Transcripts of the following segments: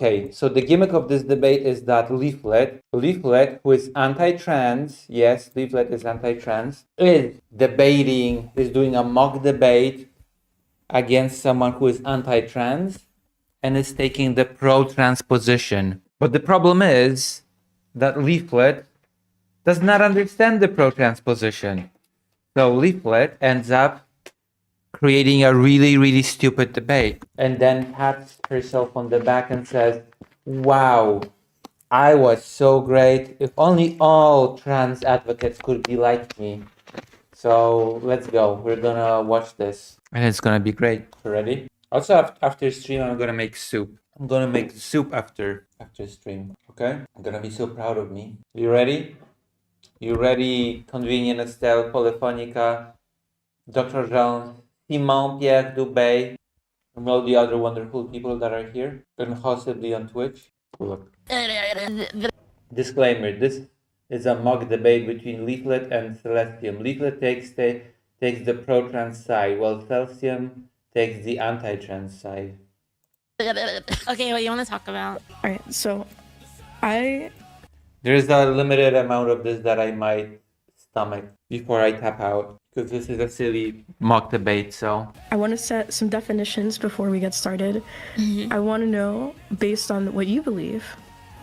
Okay, so the gimmick of this debate is that Leaflet, who is anti-trans, yes, Leaflet is anti-trans, is doing a mock debate against someone who is anti-trans and is taking the pro-trans position. But the problem is that Leaflet does not understand the pro-trans position. So Leaflet ends up creating a really, really stupid debate and then pats herself on the back and says, wow, I was so great. If only all trans advocates could be like me. So let's go. We're gonna watch this. And it's gonna be great. You ready? Also, after stream, I'm gonna make soup. I'm gonna make soup after stream. Okay? I'm gonna be so proud of me. You ready? You ready, Convenient Estelle, Polyphonica, Dr. Jean, Simon, Pierre, Dubé, and all the other wonderful people that are here, and possibly on Twitch. Look. Disclaimer, this is a mock debate between Leaflet and Celestium. Leaflet takes the pro-trans side, while Celestium takes the anti-trans side. Okay, what do you want to talk about? All right, so There's a limited amount of this that I might stomach before I tap out, because this is a silly mock debate, so... I want to set some definitions before we get started. I want to know, based on what you believe,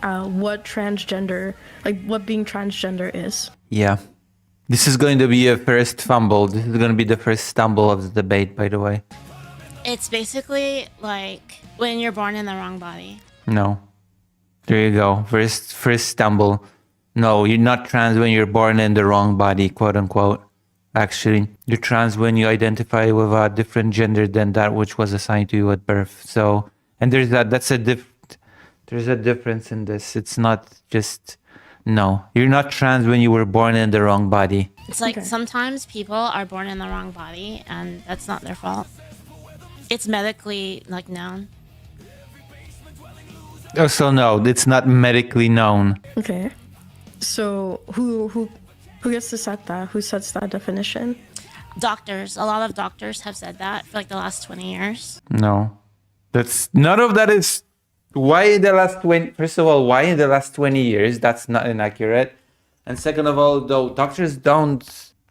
what transgender, like what being transgender is. Yeah. This is going to be a first fumble. This is going to be the first stumble of the debate, by the way. It's basically like when you're born in the wrong body. No. There you go. First stumble. No, you're not trans when you're born in the wrong body, quote unquote. Actually, you're trans when you identify with a different gender than that which was assigned to you at birth. So, and there's a difference in this. It's not just, no, you're not trans when you were born in the wrong body. It's like sometimes people are born in the wrong body and that's not their fault. It's medically like known. Oh, so no, it's not medically known. Okay. So who gets to set that? Who sets that definition? Doctors. A lot of doctors have said that for like the last 20 years. No. None of that is... Why in the last 20 years? That's not inaccurate. And second of all, though, doctors don't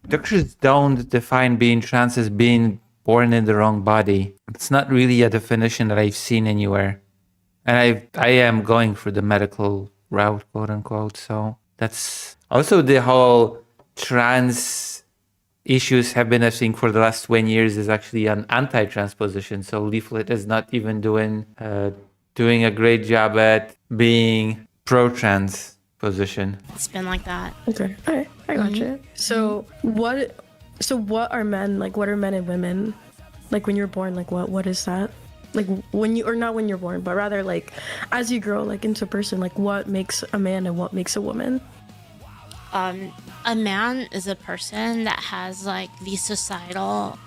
define being trans as being born in the wrong body. It's not really a definition that I've seen anywhere. And I am going for the medical route, quote unquote. So that's also the whole trans issues have been a thing for the last 20 years is actually an anti-trans position. So Leaflet is not even doing a great job at being pro-trans position. It's been like that. Okay. All right. I gotcha. So what are men like? What are men and women like when you're born? Like what is that? Like when you, or not when you're born, but rather like as you grow like into a person, like what makes a man and what makes a woman? A man is a person that has like the societal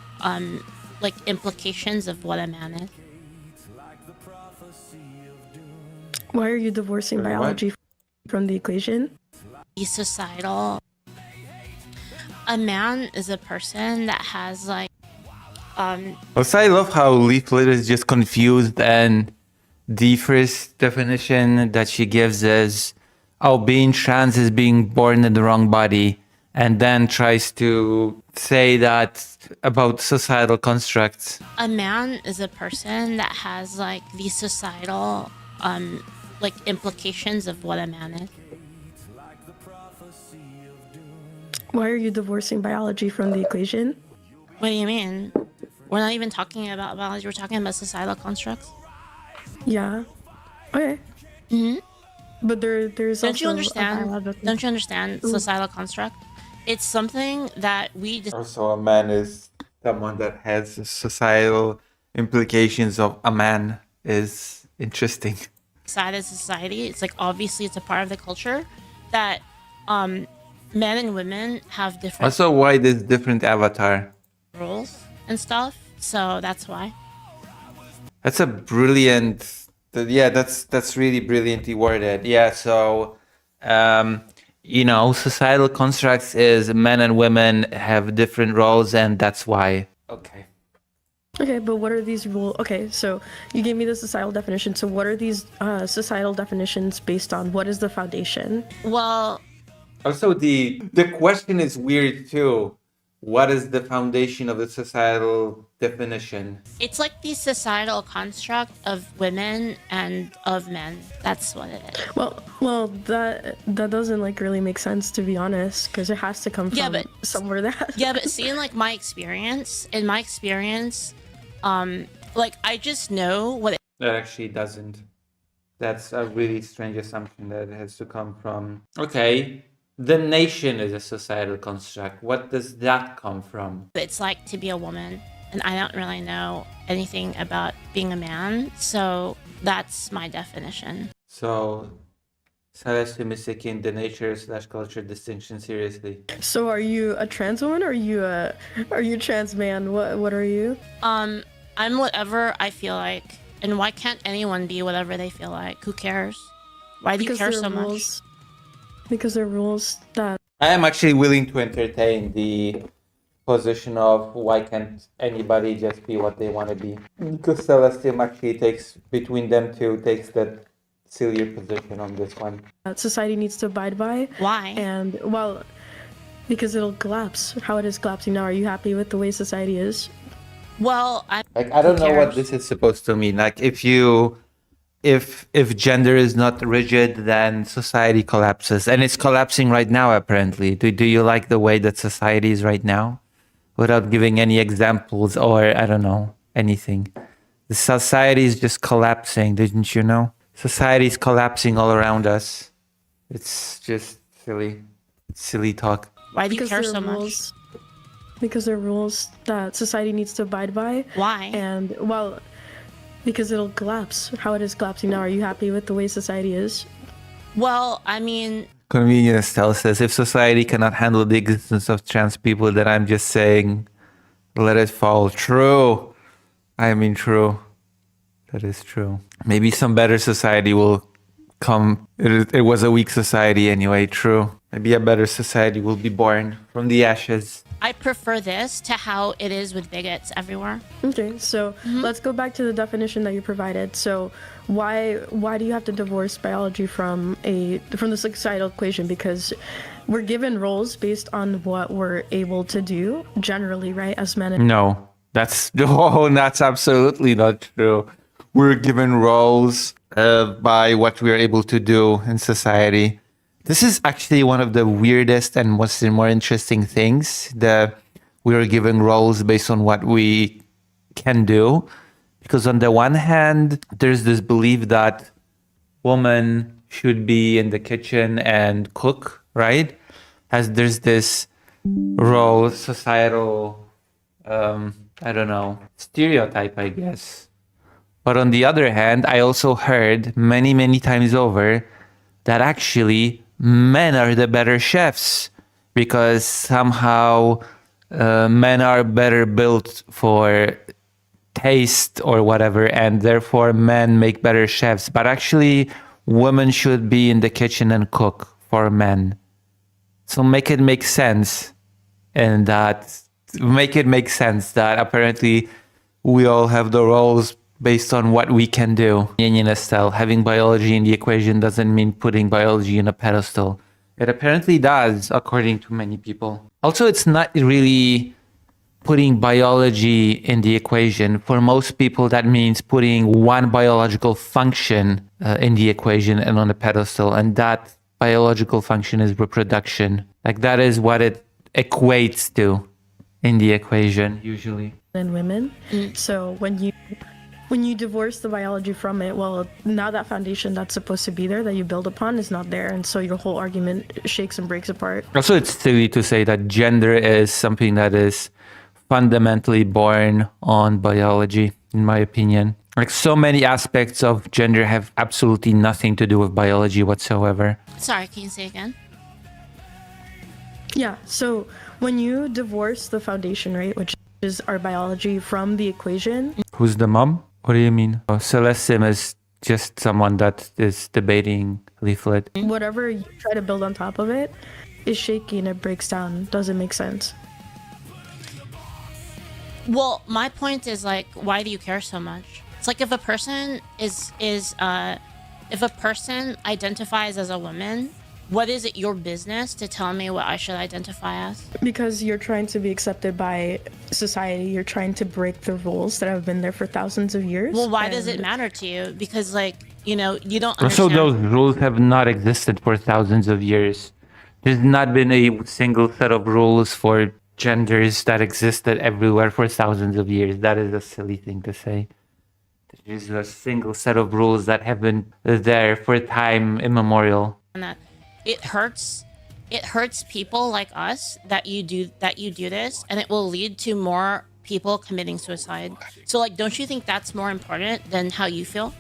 like implications of what a man is. Why are you divorcing biology from the equation? The societal. A man is a person that has like. Also, I love how Leaflet is just confused, and the first definition that she gives is, oh, being trans is being born in the wrong body, and then tries to say that about societal constructs. A man is a person that has like the societal like implications of what a man is. Why are you divorcing biology from the equation? What do you mean? We're not even talking about biology. We're talking about societal constructs. Yeah. Okay. But there's Don't you also understand? Don't you understand societal construct? It's something that we just. Also, a man is someone that has societal implications of a man is interesting. Decide as a society. It's like obviously it's a part of the culture that men and women have different. Also, why this different avatar? Roles and stuff. So that's why. That's a brilliant. Yeah, that's really brilliantly worded. Yeah, so societal constructs is men and women have different roles, and that's why. Okay. Okay, but what are these rules? Okay, so you gave me the societal definition. So what are these societal definitions based on? What is the foundation? Well, Also, the question is weird too. What is the foundation of the societal definition? it's like the societal construct of women and of men. That's what it is. Well, that doesn't like really make sense, to be honest, because it has to come from Yeah, but- somewhere that. Yeah, but see, in like my experience, like I just know what That actually doesn't. That's a really strange assumption that it has to come from. Okay, the nation is a societal construct. What does that come from? it's like to be a woman, and I don't really know anything about being a man, so that's my definition. So, Celeste is taking the nature/culture distinction seriously. So are you a trans woman, or are you a trans man? What are you? I'm whatever I feel like, and why can't anyone be whatever they feel like? Who cares? Why do you care so much? Because there are rules that. I am actually willing to entertain the position of why can't anybody just be what they want to be. Because Celestium actually takes, between them two, takes that sillier position on this one. Society needs to abide by. Why? And well, because it'll collapse. How it is collapsing now. Are you happy with the way society is? Well, I don't know what this is supposed to mean. Like if gender is not rigid, then society collapses, and it's collapsing right now. Apparently, do you like the way that society is right now, without giving any examples or I don't know anything? The society is just collapsing. Didn't you know? Society is collapsing all around us. It's just silly talk. Why do you care so much? Because there are rules that society needs to abide by. Why? And well, because it'll collapse. How it is collapsing now. Are you happy with the way society is? Well, I mean, Convenience tells us if society cannot handle the existence of trans people, then I'm just saying, let it fall. True. I mean, true. That is true. Maybe some better society will come. It was a weak society anyway. True. Maybe a better society will be born from the ashes. I prefer this to how it is with bigots everywhere. Okay, so let's go back to the definition that you provided. So why do you have to divorce biology from the societal equation? Because we're given roles based on what we're able to do generally, right, as men. No, that's absolutely not true. We're given roles by what we're able to do in society. This is actually one of the weirdest and more interesting things, that we are given roles based on what we can do. Because on the one hand, there's this belief that women should be in the kitchen and cook, right? As there's this role, societal, stereotype, I guess. But on the other hand, I also heard many, many times over that actually men are the better chefs, because somehow men are better built for taste or whatever, and therefore men make better chefs. But actually, women should be in the kitchen and cook for men. So make it make sense, and make it make sense that apparently we all have the roles based on what we can do. Yin Estelle, having biology in the equation doesn't mean putting biology in a pedestal. It apparently does, according to many people. Also, it's not really putting biology in the equation. For most people, that means putting one biological function in the equation and on a pedestal. And that biological function is reproduction. Like that is what it equates to in the equation, usually. And women. So when you divorce the biology from it, well, now that foundation that's supposed to be there that you build upon is not there, and so your whole argument shakes and breaks apart. Also, it's silly to say that gender is something that is fundamentally born on biology, in my opinion. Like so many aspects of gender have absolutely nothing to do with biology whatsoever. Sorry, can you say again? Yeah, so when you divorce the foundation, right, which is our biology, from the equation. Who's the mom? What do you mean? Oh, Celeste is just someone that is debating leaflet. Whatever you try to build on top of it is shaky and it breaks down. Doesn't make sense. Well, my point is like, why do you care so much? It's like if a person if a person identifies as a woman, what is it your business to tell me what I should identify as? Because you're trying to be accepted by society. You're trying to break the rules that have been there for thousands of years. Well, why does it matter to you? Because like, you don't So understand. those rules have not existed for thousands of years. There's not been a single set of rules for genders that existed everywhere for thousands of years. That is a silly thing to say. There's a single set of rules that have been there for time immemorial. That it hurts people like us that you do this, and it will lead to more people committing suicide. So like, don't you think that's more important than how you feel?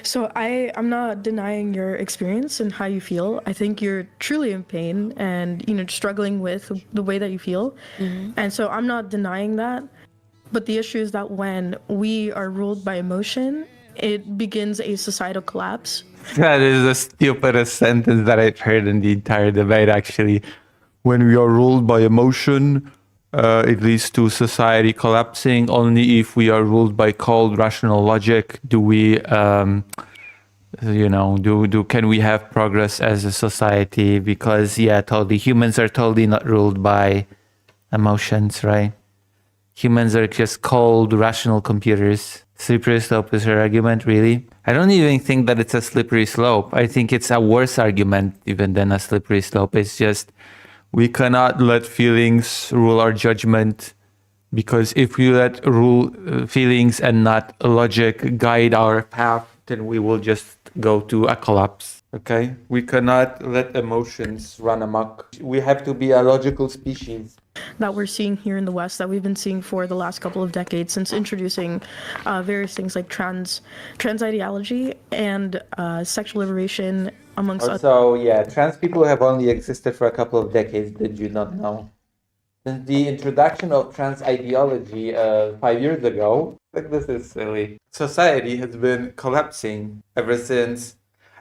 So I'm not denying your experience and how you feel. I think you're truly in pain and, struggling with the way that you feel. And so I'm not denying that. But the issue is that when we are ruled by emotion, it begins a societal collapse. That is the stupidest sentence that I've heard in the entire debate, actually. When we are ruled by emotion, it leads to society collapsing. Only if we are ruled by cold, rational logic do we, can we have progress as a society? Because, totally, humans are totally not ruled by emotions, right? Humans are just cold, rational computers. Slippery slope is her argument, really? I don't even think that it's a slippery slope. I think it's a worse argument even than a slippery slope. It's just we cannot let feelings rule our judgment, because if we let feelings and not logic guide our path, then we will just go to a collapse. Okay? We cannot let emotions run amok. We have to be a logical species. That we're seeing here in the West, that we've been seeing for the last couple of decades since introducing various things like trans ideology and sexual liberation amongst other. So trans people have only existed for a couple of decades. Did you not know? Since the introduction of trans ideology 5 years ago, like, this is silly. Society has been collapsing ever since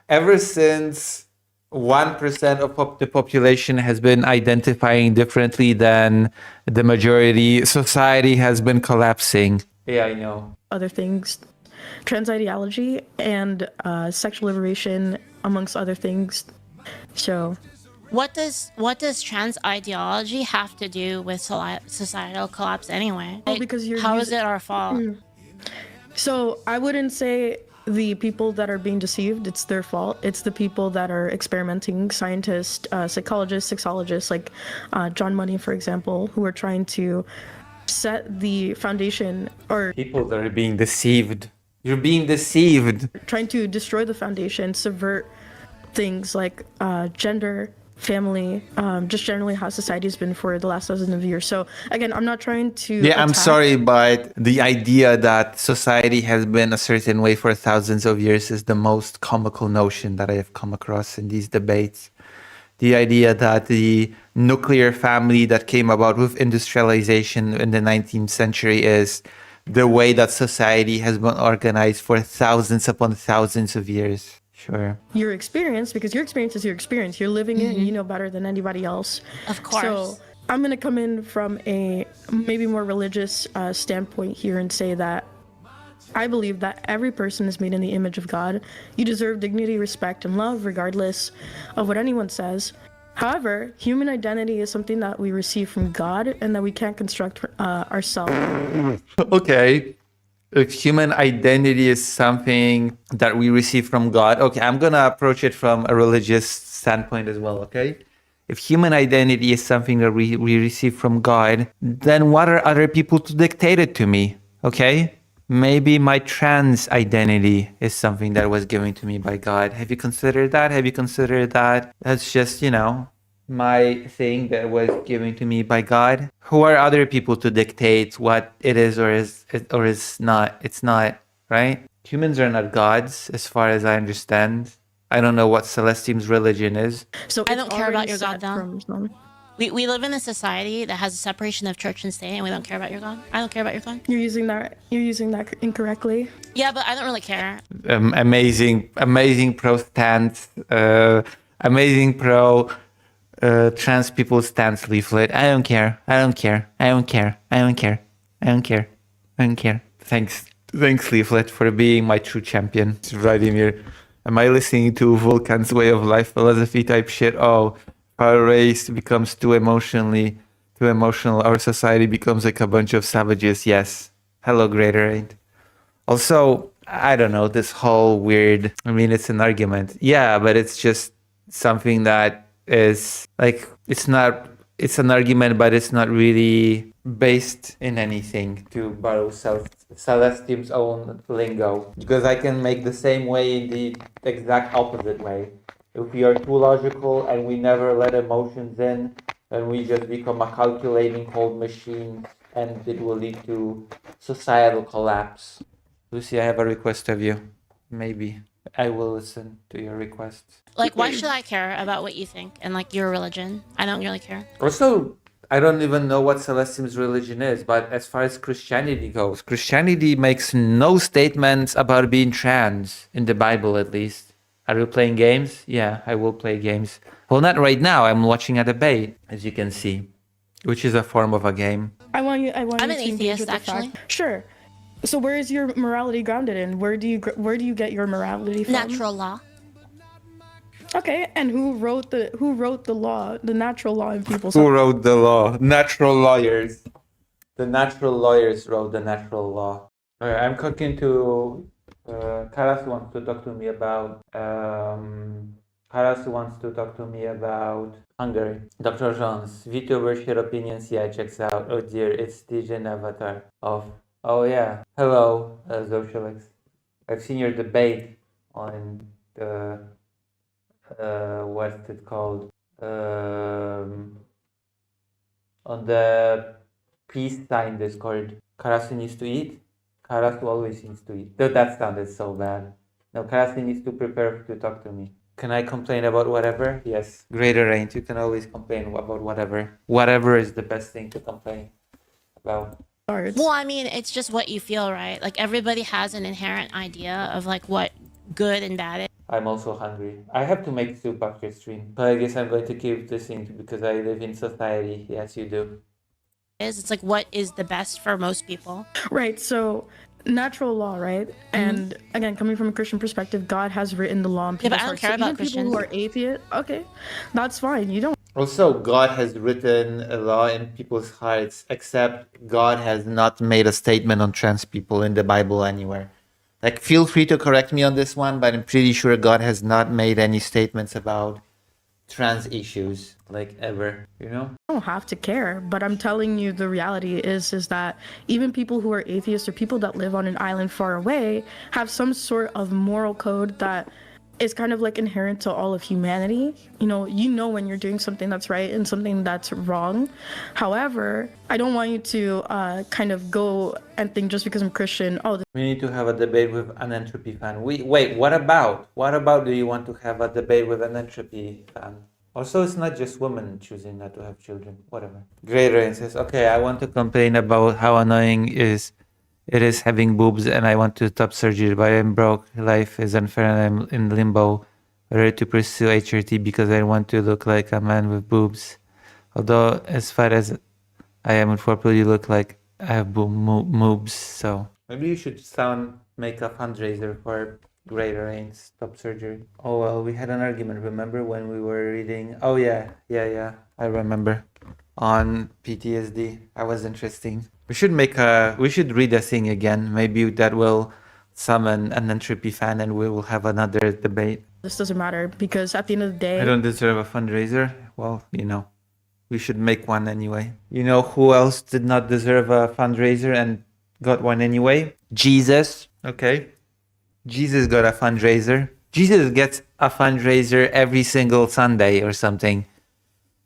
1% of the population has been identifying differently than the majority. Society has been collapsing. Yeah, I know. Other things, trans ideology and sexual liberation amongst other things. So What does trans ideology have to do with societal collapse anyway? Well, because how is it our fault? So I wouldn't say the people that are being deceived, it's their fault. It's the people that are experimenting, scientists, psychologists, sexologists, like John Money, for example, who are trying to set the foundation, or people that are being deceived. You're being deceived. Trying to destroy the foundation, subvert things like gender, family, just generally how society has been for the last dozen of years. So again, I'm not trying to I'm sorry, but the idea that society has been a certain way for thousands of years is the most comical notion that I have come across in these debates. The idea that the nuclear family that came about with industrialization in the 19th century is the way that society has been organized for thousands upon thousands of years. Sure. Your experience, because your experience is your experience. You're living it, and you know better than anybody else. Of course. So I'm going to come in from a maybe more religious standpoint here and say that I believe that every person is made in the image of God. You deserve dignity, respect, and love, regardless of what anyone says. However, human identity is something that we receive from God and that we can't construct ourselves. Okay. If human identity is something that we receive from God, okay, I'm going to approach it from a religious standpoint as well, okay? If human identity is something that we receive from God, then what are other people to dictate it to me, okay? Maybe my trans identity is something that was given to me by God. Have you considered that? Have you considered that? That's just, my thing that was given to me by God. Who are other people to dictate what it is or is not? It's not, right? Humans are not gods, as far as I understand. I don't know what Celestine's religion is. So I don't care about your God, though. though. We live in a society that has a separation of church and state, and we don't care about your God. I don't care about your God. You're using that incorrectly. Yeah, but I don't really care. Amazing pro stance. Amazing pro trans people stance leaflet. I don't care. I don't care. I don't care. Thanks, Leaflet, for being my true champion. Vladimir, am I listening to Vulcan's way of life philosophy type shit? Oh, our race becomes too emotional. Our society becomes like a bunch of savages. Yes. Hello, Greater Eight. Also, I don't know, this whole weird, I mean, it's an argument. Yeah, but it's just something that is like, it's an argument, but it's not really based in anything, to borrow Celestium's own lingo. Because I can make the same way in the exact opposite way. If we are too logical and we never let emotions in, then we just become a calculating cold machine, and it will lead to societal collapse. Lucy, I have a request of you. Maybe I will listen to your request. Like, why should I care about what you think and like your religion? I don't really care. Also, I don't even know what Celestium's religion is, but as far as Christianity goes, Christianity makes no statements about being trans, in the Bible at least. Are you playing games? Yeah, I will play games. Well, not right now. I'm watching a debate, as you can see, which is a form of a game. I'm I'm you an to engage atheist, with the actually. fact. Sure. So where is your morality grounded in? Where do you get your morality from? Natural law. Okay, and who wrote the law, the natural law in people's Who wrote the law? Natural lawyers. The natural lawyers wrote the natural law. Alright, I'm talking to Karas wants to talk to me about Hungary. Dr. Jones, VTuber share opinions. Yeah, checks out. Oh dear, it's DJ Avatar of. Oh yeah. Hello, Zocialix. I've seen your debate on the what's it called? On the peace sign Discord. Karasu needs to eat. Karasu always needs to eat. Though that sounded so bad. No, Karasu needs to prepare to talk to me. Can I complain about whatever? Yes. Greater range. You can always complain about whatever. Whatever is the best thing to complain about. arts. Well, I mean, it's just what you feel, right? Like everybody has an inherent idea of like what good and bad is. I'm also hungry. I have to make soup after stream, but I guess I'm going to keep this in because I live in society. Yes, you do. It's like what is the best for most people. Right, so natural law, right? And again, coming from a Christian perspective, God has written the law in Yeah, but people's I don't hearts. care So about even people who are atheist, okay, that's fine. You don't Also, God has written a law in people's hearts, except God has not made a statement on trans people in the Bible anywhere. Like, feel free to correct me on this one, but I'm pretty sure God has not made any statements about trans issues, like, ever, you know? have to care, but I'm telling you the reality is that even people who are atheists or people that live on an island far away have some sort of moral code that is kind of like inherent to all of humanity. You know when you're doing something that's right and something that's wrong. However, I don't want you to kind of go and think just because I'm Christian, oh, We need to have a debate with an entropy fan. Wait, what about? What about do you want to have a debate with an entropy fan? Also, it's not just women choosing not to have children. Whatever. Greater Rain says, okay, I want to complain about how annoying it is having boobs, and I want to stop surgery, but I'm broke. Life is unfair, and I'm in limbo whether to pursue HRT because I want to look like a man with boobs. Although, as far as I am properly look like I have boobs, so maybe you should make a fundraiser for Greater Rain stop surgery. Oh well, we had an argument. Remember when we were reading? Oh yeah, I remember. On PTSD, that was interesting. We should read a thing again. Maybe that will summon an entropy fan, and we will have another debate. this doesn't matter because at the end of the day, I don't deserve a fundraiser. Well, we should make one anyway. You know who else did not deserve a fundraiser and got one anyway? Jesus. Okay. Jesus got a fundraiser. Jesus gets a fundraiser every single Sunday or something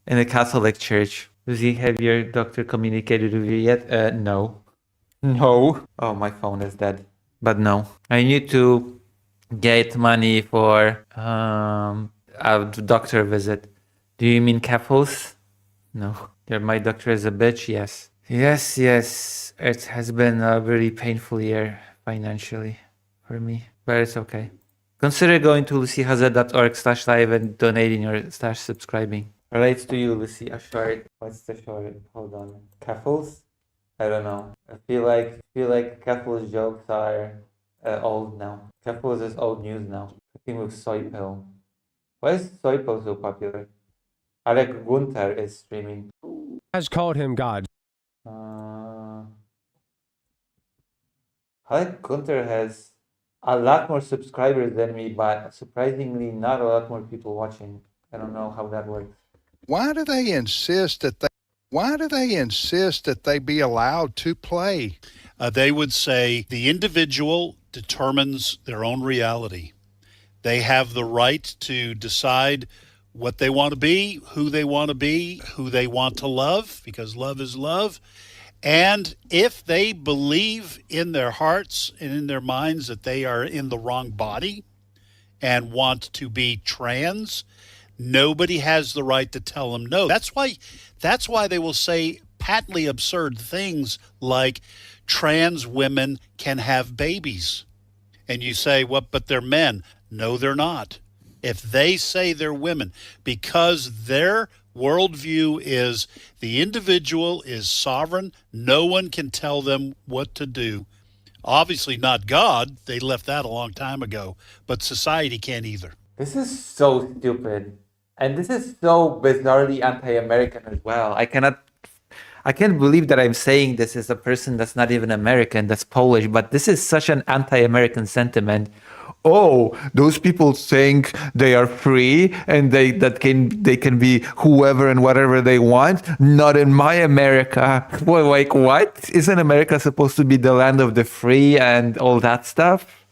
in the Catholic Church. Have your doctor communicated with you yet? No. No. Oh, my phone is dead. But no. I need to get money for a doctor visit. Do you mean Cathos? No. My doctor is a bitch? Yes. Yes. It has been a very painful year financially for me, but it's okay. Consider going to lucyhaza.org/live and donating or /subscribing. Relates to you, Lucy. A short. What's the short? Hold on. Caffles? I don't know. I feel like Keffel's jokes are old now. Keffel's is old news now. Cooking with soy pill. Why is soy pill so popular? Alec Gunther is streaming. Has called him God. Alec Gunther has a lot more subscribers than me, but surprisingly not a lot more people watching. I don't know how that works. Why do they insist that they be allowed to play? They would say the individual determines their own reality. They have the right to decide what they want to be, who they want to be, who they want to love, because love is love. And if they believe in their hearts and in their minds that they are in the wrong body and want to be trans, nobody has the right to tell them no. That's why they will say patently absurd things like trans women can have babies. And you say, well, but they're men. No, they're not. If they say they're women, because their worldview is the individual is sovereign, no one can tell them what to do. Obviously not God. They left that a long time ago, but society can't either. This is so stupid. And this is so bizarrely anti-American as well. I can't believe that I'm saying this as a person that's not even American, that's Polish, but this is such an anti-American sentiment. Oh, those people think they are free and they can be whoever and whatever they want. Not in my America. Well, like what? Isn't America supposed to be the land of the free and all that stuff?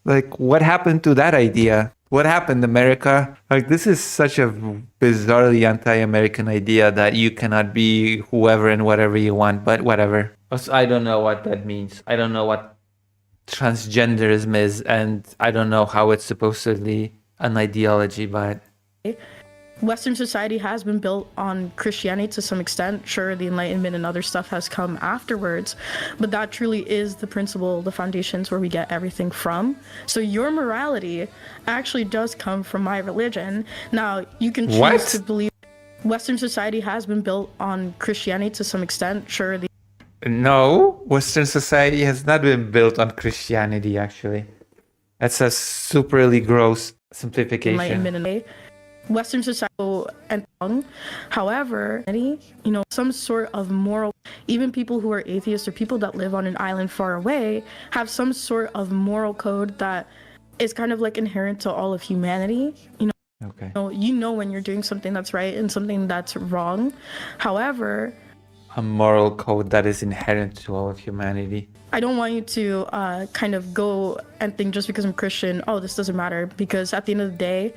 Like, what happened to that idea? What happened, America? Like, this is such a bizarrely anti-American idea that you cannot be whoever and whatever you want, but whatever. Also, I don't know what that means. I don't know what transgenderism is, and I don't know how it's supposedly an ideology, but... Western society has been built on Christianity to some extent. Sure, the Enlightenment and other stuff has come afterwards, but that truly is the principle, the foundations where we get everything from. So your morality actually does come from my religion. Now, you can choose to believe Western society has been built on Christianity to some extent. Sure, No, Western society has not been built on Christianity, actually. That's a superly gross simplification. Enlightenment, Western society and however, some sort of moral, even people who are atheists or people that live on an island far away have some sort of moral code that is kind of like inherent to all of humanity. Okay. You know when you're doing something that's right and something that's wrong. However, a moral code that is inherent to all of humanity. I don't want you to kind of go and think just because I'm Christian, oh, this doesn't matter, because at the end of the day,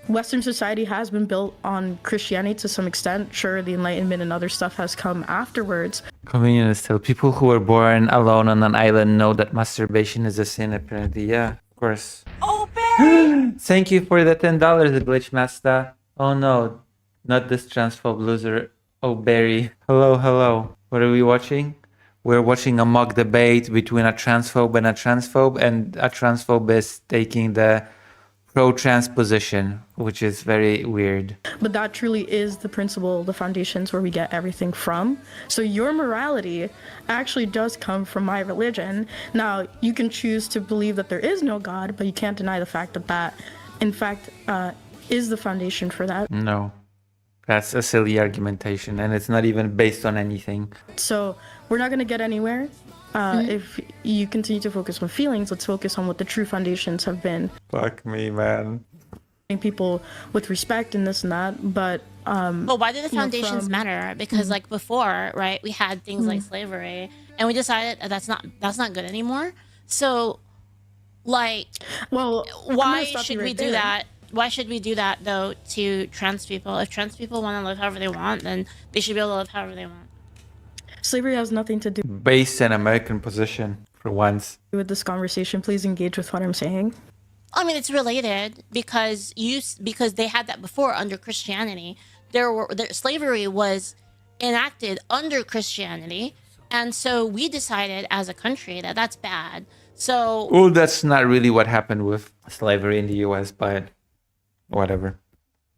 Western society has been built on Christianity to some extent. Sure, the Enlightenment and other stuff has come afterwards. Communists tell people who are born alone on an island know that masturbation is a sin, apparently. Yeah, of course. Oh, Barry! Thank you for the $10, Glitch Master. Oh no, not this transphobe loser. Oh, Barry. Hello. What are we watching? We're watching a mock debate between a transphobe and a transphobe is taking the pro-trans position, which is very weird. But that truly is the principle, the foundations where we get everything from. So your morality actually does come from my religion. Now, you can choose to believe that there is no God, but you can't deny the fact that that, in fact, is the foundation for that. No, that's a silly argumentation, and it's not even based on anything. So we're not going to get anywhere. If you continue to focus on feelings, let's focus on what the true foundations have been. Fuck me, man. People with respect and this and that, but But why do the foundations matter? Because like before, right, we had things like slavery, and we decided that's not good anymore. So, like, well, why should we do that? Why should we do that though to trans people? If trans people want to live however they want, then they should be able to live however they want. Slavery has nothing to do Based on American position, for once. with this conversation. Please engage with what I'm saying. I mean, it's related because they had that before under Christianity. Slavery was enacted under Christianity, and so we decided as a country that that's bad. So Well, that's not really what happened with slavery in the US, but whatever.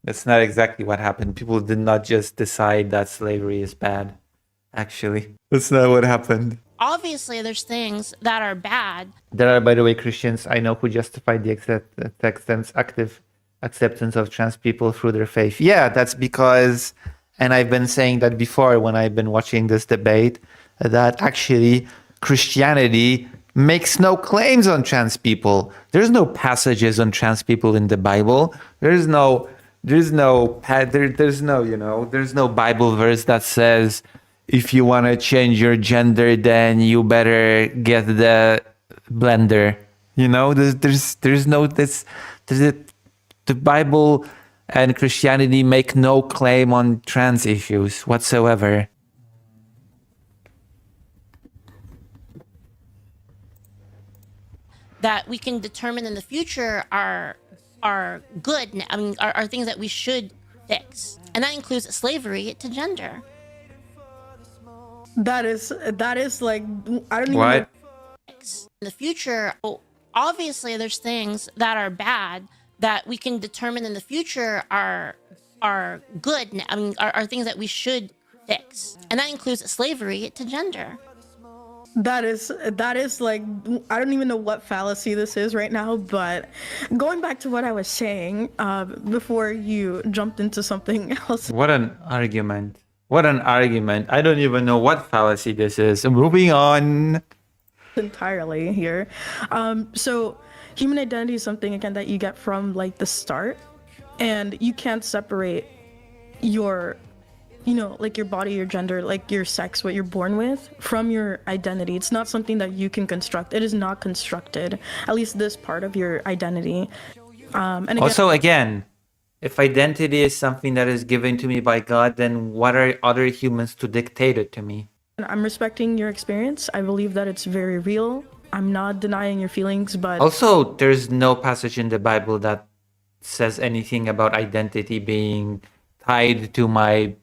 That's not exactly what happened. People did not just decide that slavery is bad, actually. That's not what happened. obviously there's things that are bad. There are, by the way, Christians I know who justify the active acceptance of trans people through their faith. Yeah, that's because, and I've been saying that before when I've been watching this debate, that actually Christianity makes no claims on trans people. There's no passages on trans people in the Bible. There's no Bible verse that says if you want to change your gender, then you better get the blender. You know, there's no this. The Bible and Christianity make no claim on trans issues whatsoever. That we can determine in the future are good. I mean, are things that we should fix, and that includes slavery to gender. That is like, I don't even know. What? In the future, obviously, there's things that are bad that we can determine in the future are good. I mean, are things that we should fix, and that includes slavery to gender. That is like, I don't even know what fallacy this is right now, but going back to what I was saying before you jumped into something else. What an argument. What an argument. I don't even know what fallacy this is. Moving on. Entirely here. So human identity is something, again, that you get from like the start, and you can't separate your, like your body, your gender, like your sex, what you're born with, from your identity. It's not something that you can construct. It is not constructed, at least this part of your identity. And again, Also, again, if identity is something that is given to me by God, then what are other humans to dictate it to me? I'm respecting your experience. I believe that it's very real. I'm not denying your feelings, but Also, there's no passage in the Bible that says anything about identity being tied to my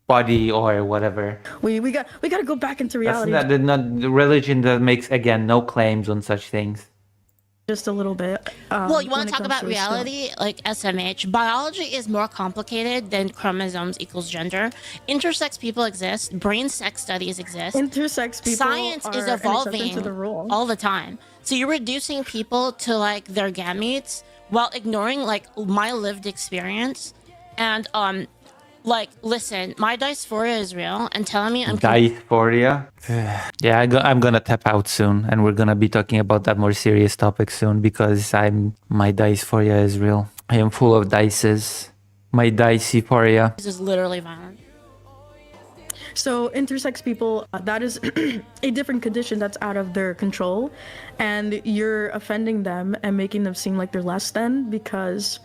body or whatever. we got to go back into That's reality not the religion that makes, again, no claims on such things. just a little bit. Well, you when want it to talk comes about this stuff. reality, like SMH. Biology is more complicated than chromosomes equals gender. Intersex people exist. Brain sex studies exist. Intersex people Science are is an exception evolving to the rule. all the time. So you're reducing people to like their gametes while ignoring like my lived experience. And like, listen, my dysphoria is real, and telling me I'm Dysphoria. Yeah, I'm gonna tap out soon, and we're gonna be talking about that more serious topic soon because my dysphoria is real. I am full of dices. My dicephoria. this is literally violent. So intersex people, that is a different condition that's out of their control, and you're offending them and making them seem like they're less than because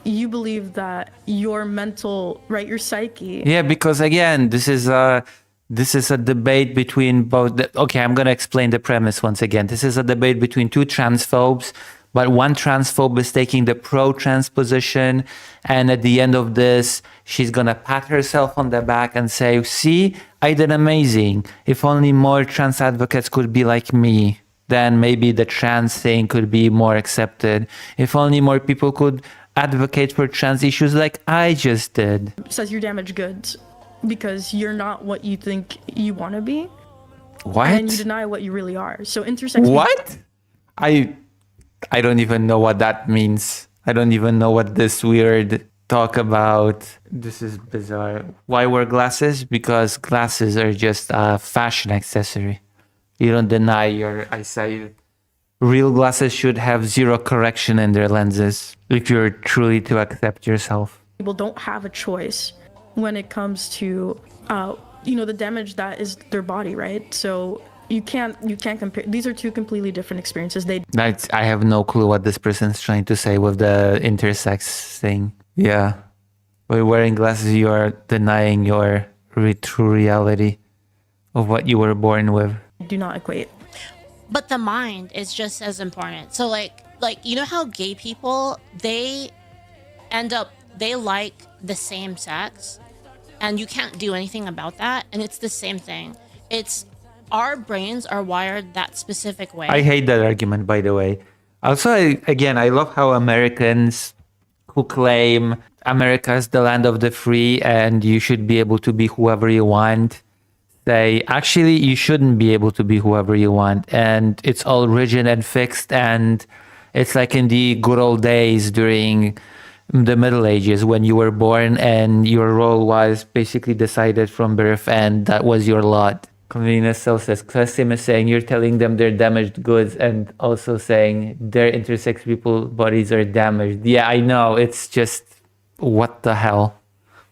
you believe that your mental, right, your psyche. Yeah, because again, this is a debate between both. Okay, I'm gonna explain the premise once again. This is a debate between two transphobes, but one transphobe is taking the pro-trans position, and at the end of this, she's gonna pat herself on the back and say, "See, I did amazing. If only more trans advocates could be like me, then maybe the trans thing could be more accepted. If only more people could advocate for trans issues like I just did." Says you're damaged goods because you're not what you think you want to be, What? and you deny what you really are. So intersex What? I don't even know what that means. I don't even know what this weird talk about. This is bizarre. Why wear glasses? Because glasses are just a fashion accessory. You don't deny your eyesight. Real glasses should have zero correction in their lenses if you're truly to accept yourself. people don't have a choice when it comes to the damage that is their body, right? So you can't compare. These are two completely different experiences. I have no clue what this person's trying to say with the intersex thing. Yeah. By wearing glasses, you are denying your true reality of what you were born with. do not equate. But the mind is just as important. So like you know how gay people, they like the same sex and you can't do anything about that, and it's the same thing. It's our brains are wired that specific way. I hate that argument, by the way. Also, I love how Americans who claim America is the land of the free and you should be able to be whoever you want say, actually, you shouldn't be able to be whoever you want. And it's all rigid and fixed. And it's like in the good old days during the Middle Ages when you were born and your role was basically decided from birth and that was your lot. Convenience Cell says, Klasim is saying you're telling them they're damaged goods and also saying their intersex people bodies are damaged. Yeah, I know. It's just, what the hell?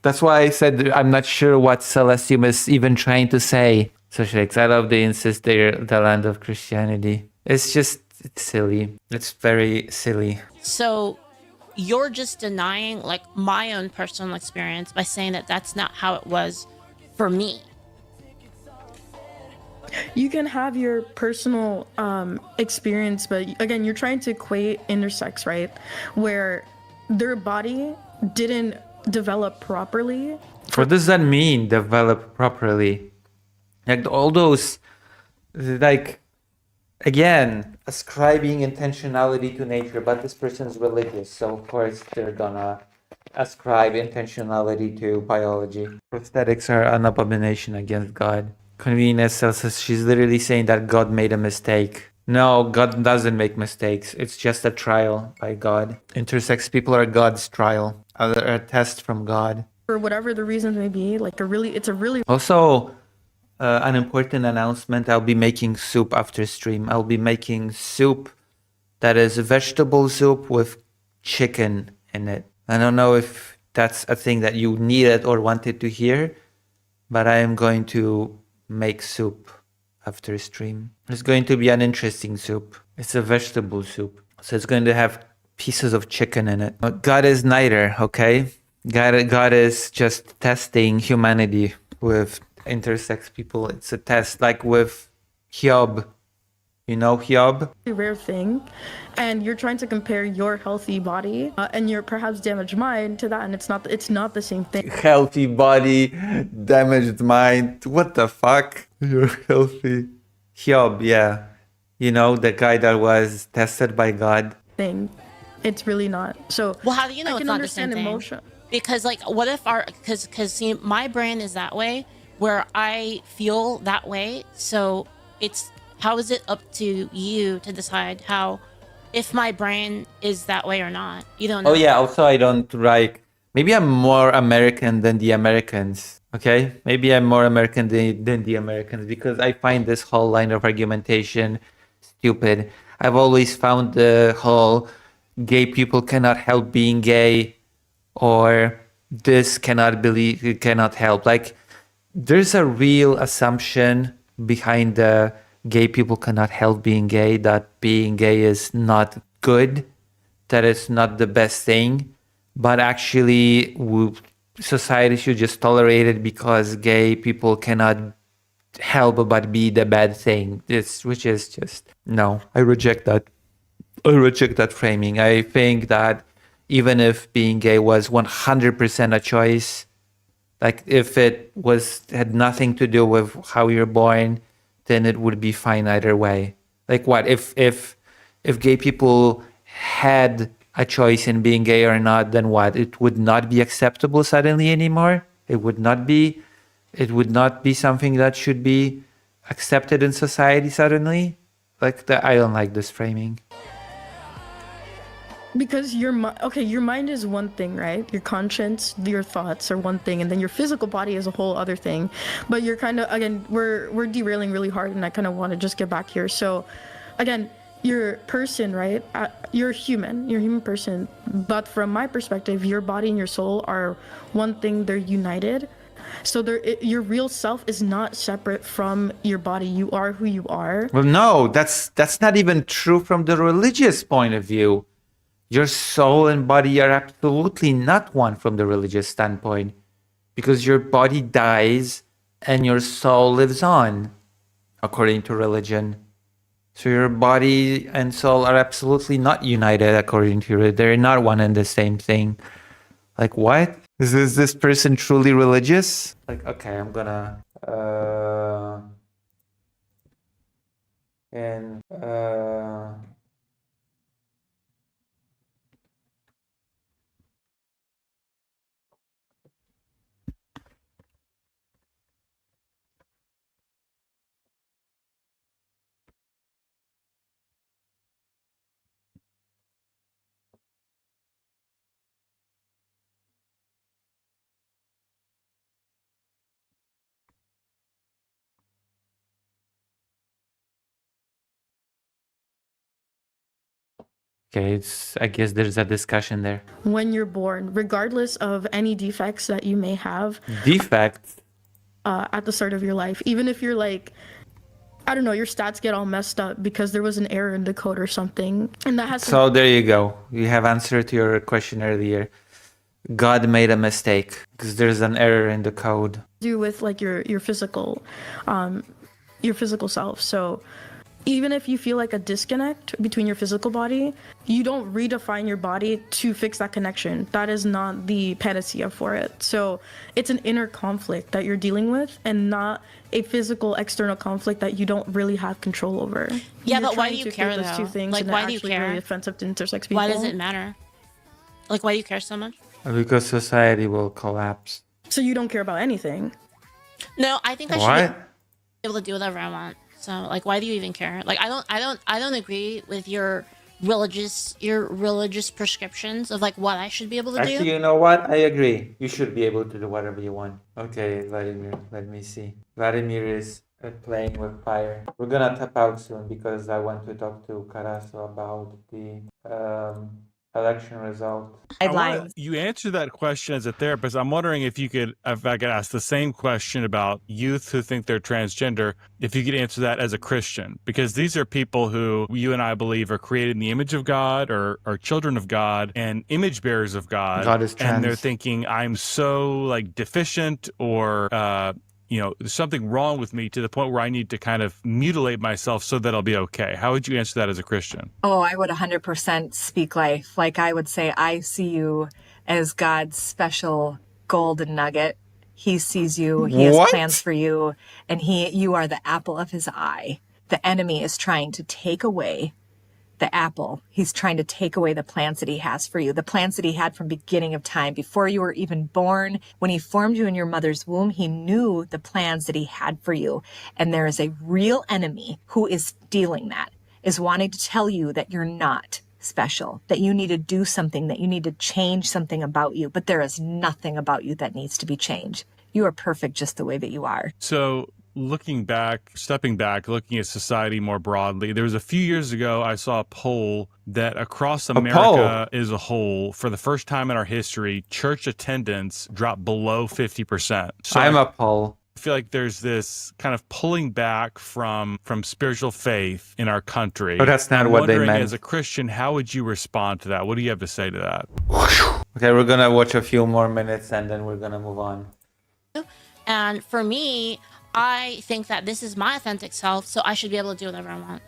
That's why I said I'm not sure what Celestium is even trying to say. So I love they insist they're the land of Christianity. It's silly. It's very silly. So you're just denying like my own personal experience by saying that that's not how it was for me. You can have your personal experience, but again, you're trying to equate intersex, right? Where their body didn't develop properly. What does that mean, develop properly? Like all those, like, again, ascribing intentionality to nature, but this person's religious, so of course they're gonna ascribe intentionality to biology. Prosthetics are an abomination against God. Convenience says she's literally saying that God made a mistake. No, God doesn't make mistakes. It's just a trial by God. Intersex people are God's trial, a test from God. For whatever the reasons may be, like it's a really Also, an important announcement, I'll be making soup after stream. I'll be making soup that is vegetable soup with chicken in it. I don't know if that's a thing that you needed or wanted to hear, but I am going to make soup after stream. It's going to be an interesting soup. It's a vegetable soup. So it's going to have pieces of chicken in it. But God is neither, okay? God is just testing humanity with intersex people. It's a test, like with Hiob. You know Hiob? rare thing, and you're trying to compare your healthy body and your perhaps damaged mind to that, and it's not the same thing. Healthy body, damaged mind. What the fuck? You're healthy. Hiob, yeah. You know, the guy that was tested by God. It's really not. So well, how do you know I it's can not the same understand thing? emotion. Because like, what if because see, my brain is that way, where I feel that way. So it's, how is it up to you to decide if my brain is that way or not? You don't know. Oh yeah, also I don't like, maybe I'm more American than the Americans, okay? Maybe I'm more American than the Americans because I find this whole line of argumentation stupid. I've always found the whole gay people cannot help being gay or this cannot help. Like, there's a real assumption behind the gay people cannot help being gay, that being gay is not good, that it's not the best thing, but actually society should just tolerate it because gay people cannot help but be the bad thing. Which is just, no, I reject that. I reject that framing. I think that even if being gay was 100% a choice, like if it had nothing to do with how you're born, then it would be fine either way. Like what if gay people had a choice in being gay or not, then what? It would not be acceptable suddenly anymore. It would not be something that should be accepted in society suddenly. I don't like this framing. Because your mind is one thing, right? Your conscience, your thoughts are one thing, and then your physical body is a whole other thing. But you're kind of, again, we're derailing really hard, and I kind of want to just get back here. So, again, you're person, right? You're a human person. But from my perspective, your body and your soul are one thing. They're united. So your real self is not separate from your body. You are who you are. Well, no, that's not even true from the religious point of view. Your soul and body are absolutely not one from the religious standpoint, because your body dies and your soul lives on, according to religion. So your body and soul are absolutely not united according to religion. They're not one and the same thing. Like, what? Is this person truly religious? Like, okay, I'm gonna... Okay, I guess there's a discussion there. When you're born, regardless of any defects that you may have Defects. at the start of your life, even if you're like, I don't know, your stats get all messed up because there was an error in the code or something, and that has So there you go. You have answered to your question earlier. God made a mistake because there's an error in the code. to do with like your physical self. So even if you feel like a disconnect between your physical body, you don't redefine your body to fix that connection. That is not the panacea for it. So it's an inner conflict that you're dealing with and not a physical external conflict that you don't really have control over. Yeah, You're but why trying do you to care, equate those though? two things, Like, and why they're do you actually care? really offensive to intersex people. Why does it matter? Like, why do you care so much? Because society will collapse. So you don't care about anything. No, I think I should What? be able to do whatever I want. So, like, why do you even care? Like, I don't agree with your religious prescriptions of like what I should be able to Actually, do. you know what? I agree. You should be able to do whatever you want. Okay, Vladimir, let me see. Vladimir is playing with fire. We're gonna tap out soon because I want to talk to Carasso about the election result. You answered that question as a therapist. I'm wondering if I could ask the same question about youth who think they're transgender, if you could answer that as a Christian, because these are people who you and I believe are created in the image of God or are children of God and image bearers of God. God is And they're trans. thinking I'm so like deficient or, there's something wrong with me to the point where I need to kind of mutilate myself so that I'll be okay. How would you answer that as a Christian? Oh, I would 100% speak life. Like I would say, I see you as God's special golden nugget. He sees you. He has What? plans for you. And you are the apple of his eye. The enemy is trying to take away the apple. He's trying to take away the plans that he has for you, the plans that he had from beginning of time, before you were even born. When he formed you in your mother's womb, he knew the plans that he had for you. And there is a real enemy who is stealing that, is wanting to tell you that you're not special, that you need to do something, that you need to change something about you. But there is nothing about you that needs to be changed. You are perfect just the way that you are. So stepping back, looking at society more broadly, there was a few years ago, I saw a poll that across America as a whole, for the first time in our history, church attendance dropped below 50%. So I'm a Paul. I feel like there's this kind of pulling back from spiritual faith in our country. But that's not I'm what they wondering, meant. as a Christian, how would you respond to that? What do you have to say to that? Okay, we're gonna watch a few more minutes and then we're gonna move on. And for me, I think that this is my authentic self, so I should be able to do whatever I want.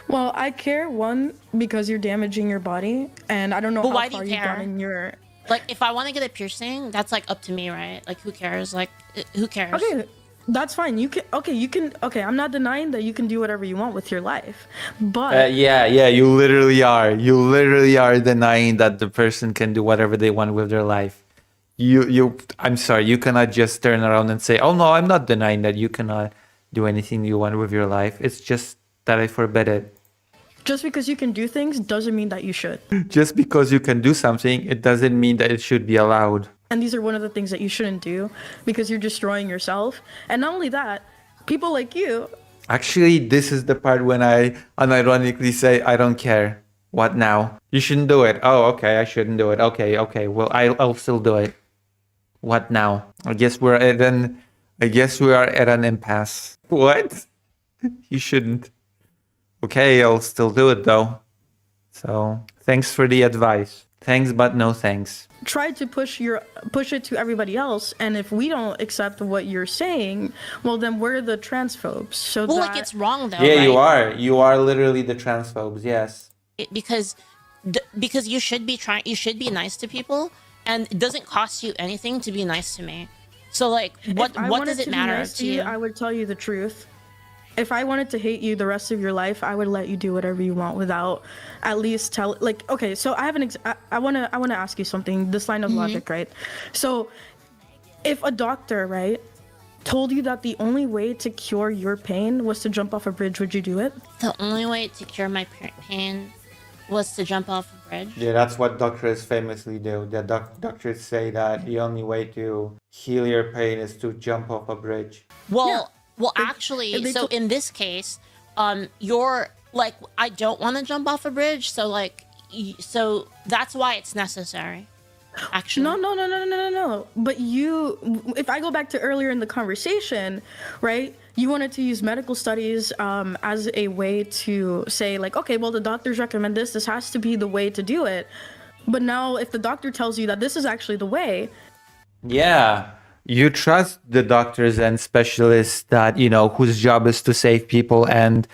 Well, I care, one, because you're damaging your body, and I don't know But how why do far you you've care? gone in your... Like, if I want to get a piercing, that's like up to me, right? Like, who cares? Like, who cares? Okay, that's fine. Okay, I'm not denying that you can do whatever you want with your life, but Yeah, you literally are. You literally are denying that the person can do whatever they want with their life. I'm sorry, you cannot just turn around and say, oh no, I'm not denying that you cannot do anything you want with your life. It's just that I forbid it. just because you can do things doesn't mean that you should. Just because you can do something, it doesn't mean that it should be allowed. And these are one of the things that you shouldn't do because you're destroying yourself. And not only that, people like you... Actually, this is the part when I unironically say, I don't care. What now? You shouldn't do it. Oh, okay, I shouldn't do it. Okay, well, I'll still do it. What now? I guess we are at an impasse. What? You shouldn't. Okay, I'll still do it though. So, thanks for the advice. Thanks, but no thanks. Try to push it to everybody else, and if we don't accept what you're saying, well, then we're the transphobes. So Well, that... like, it's wrong, though, Yeah, right? you are literally the transphobes, yes. Because you should be nice to people, and it doesn't cost you anything to be nice to me. So, like, what does it matter to you? I would tell you the truth. If I wanted to hate you the rest of your life, I would let you do whatever you want without at least okay, so I have I want to ask you something, this line of logic, right? So if a doctor, right, told you that the only way to cure your pain was to jump off a bridge, would you do it? The only way to cure my pain was to jump off a bridge. Yeah, that's what doctors famously do. The doctors say that the only way to heal your pain is to jump off a bridge. Well, actually, so in this case, you're like, I don't want to jump off a bridge. So like, so that's why it's necessary. Actually, No. But if I go back to earlier in the conversation, right? You wanted to use medical studies as a way to say, like, okay, well, the doctors recommend this. This has to be the way to do it. But now, if the doctor tells you that this is actually the way, Yeah, you trust the doctors and specialists that, whose job is to save people and,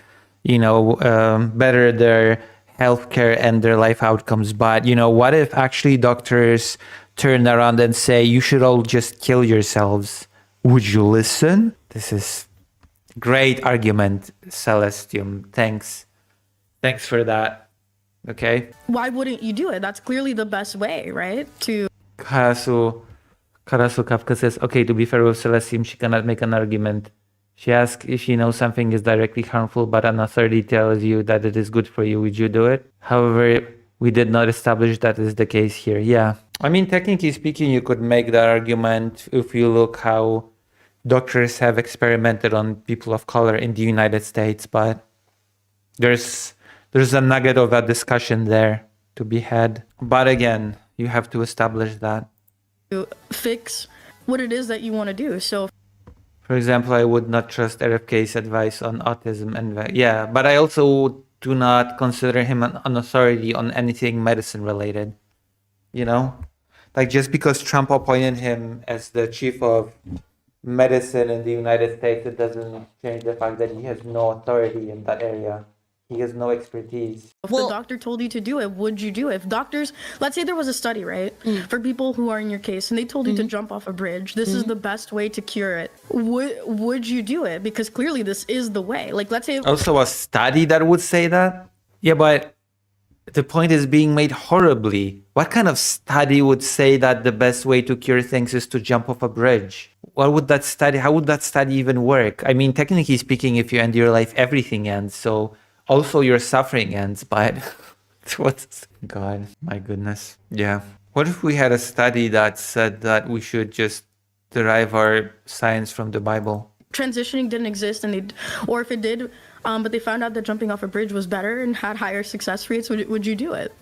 better their healthcare and their life outcomes. But, what if actually doctors turn around and say, you should all just kill yourselves? Would you listen? This is great argument, Celestium. Thanks. Thanks for that. Okay. why wouldn't you do it? That's clearly the best way, right? Karasu Kafka says, okay, to be fair with Celestium, she cannot make an argument. She asks if she knows something is directly harmful, but an authority tells you that it is good for you. Would you do it? However, we did not establish that is the case here. Yeah. I mean, technically speaking, you could make that argument if you look how doctors have experimented on people of color in the United States, but there's a nugget of a discussion there to be had. But again, you have to establish that. To fix what it is that you want to do. So, for example, I would not trust RFK's advice on autism and but I also do not consider him an authority on anything medicine related. Like just because Trump appointed him as the chief of medicine in the United States, it doesn't change the fact that he has no authority in that area. He has no expertise. if the doctor told you to do it, would you do it? If doctors, let's say there was a study, right, for people who are in your case, and they told you to jump off a bridge, this is the best way to cure it. Would you do it? Because clearly this is the way. Like, let's say Also a study that would say that? Yeah, but the point is being made horribly. What kind of study would say that the best way to cure things is to jump off a bridge? How would that study even work? I mean, technically speaking, if you end your life, everything ends. So also your suffering ends, but God, my goodness. Yeah. What if we had a study that said that we should just derive our science from the Bible? transitioning didn't exist, or if it did, but they found out that jumping off a bridge was better and had higher success rates, would you do it?